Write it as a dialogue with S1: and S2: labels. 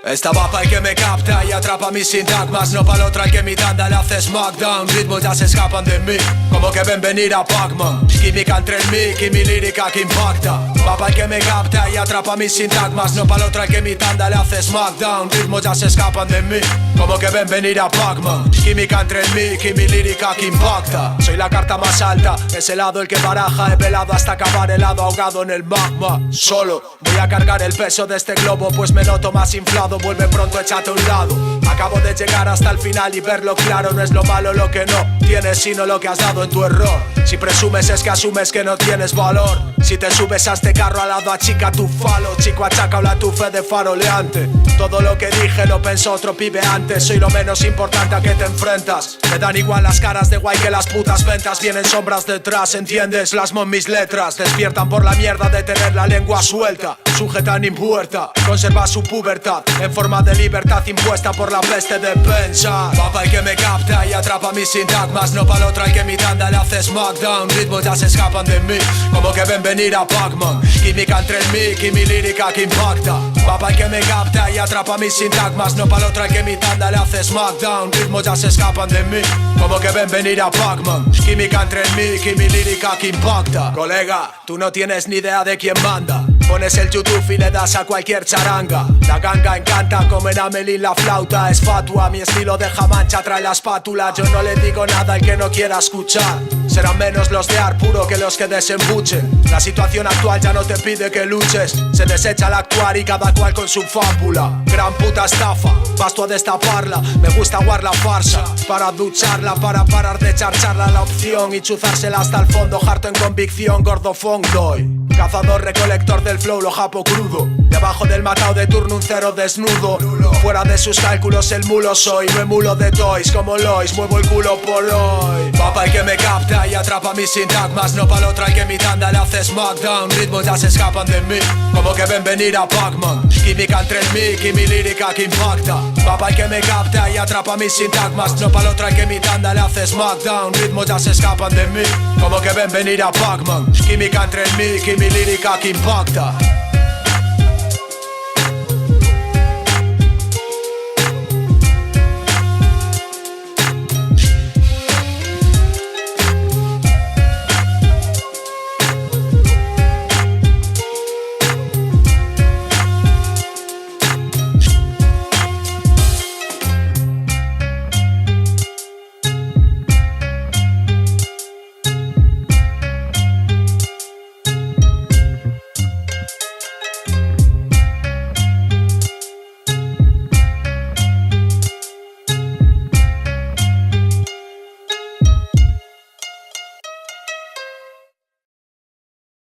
S1: Esta va pa' el que me capta y atrapa mis sintagmas, no pa'l otro al que mi tanda le hace smackdown. Ritmos ya se escapan de mí, como que ven venir a Pac-Man. Química entre el mic y mi lírica que impacta. Va pa' el que me capta y atrapa mis sintagmas, no pa'l otro al que mi tanda le hace smackdown. Ritmos ya se escapan de mí, como que ven venir a Pac-Man. Química entre el mic y mi lírica que impacta. Soy la carta más alta, es el lado el que baraja. He velado hasta acabar helado, ahogado en el magma. Solo voy a cargar el peso de este globo, pues me noto más inflado. Vuelve pronto, échate a un lado. Acabo de llegar hasta el final y verlo claro. No es lo malo lo que no tienes, sino lo que has dado en tu error. Si presumes es que asumes que no tienes valor. Si te subes a este carro al lado, achica tu falo. Chico, achaca tu fe de faroleante. Todo lo que dije lo pensó otro pibe antes. Soy lo menos importante a que te enfrentas. Me dan igual las caras de guay que las putas ventas. Vienen sombras detrás, ¿entiendes? Lasmo en mis letras. Despiertan por la mierda de tener la lengua suelta. Sujetan impuerta, conserva su pubertad en forma de libertad impuesta por la peste de pensar. Va pa' el que me capta y atrapa mis sintagmas, no pa'l otro al que mi tanda le hace smackdown. Ritmos ya se escapan de mí, como que ven venir a Pac-Man. Química entre el mic y mi lírica que impacta. Va pa' el que me capta y atrapa mis sintagmas, no pa'l otro al que mi tanda le hace smackdown. Ritmos ya se escapan de mí, como que ven venir a Pac-Man. Química entre el mic y mi lírica que impacta. Colega, tú no tienes ni idea de quién manda. Pones el YouTube y le das a cualquier charanga. La ganga encanta como en Amelín la flauta. Es fatua, mi estilo deja mancha, trae la espátula. Yo no le digo nada al que no quiera escuchar. Serán menos los de ar puro que los que desembuchen. La situación actual ya no te pide que luches. Se desecha el actuar y cada cual con su fábula. Gran puta estafa, basto a destaparla. Me gusta aguar la farsa, para ducharla, para parar de charcharla la opción y chuzársela hasta el fondo. Harto en convicción, gordo funk doy. Cazador recolector del flow, lo japo crudo. Debajo del matao de turno un cero desnudo. Fuera de sus cálculos el mulo soy. No emulo de toys como Lois, muevo el culo por hoy. Va pa' el que me capta y atrapa mis sintagmas, no pa'l otro al que mi tanda le hace smackdown. Ritmos ya se escapan de mí, como que ven venir a Pac-Man. Química entre el mic y mi lírica que impacta. Va pa' el que me capta y atrapa mis sintagmas, no pa'l otro al que mi tanda le hace smackdown. Ritmos ya se escapan de mí, como que ven venir a Pac-Man. Química entre el mic y mi lírica que impacta.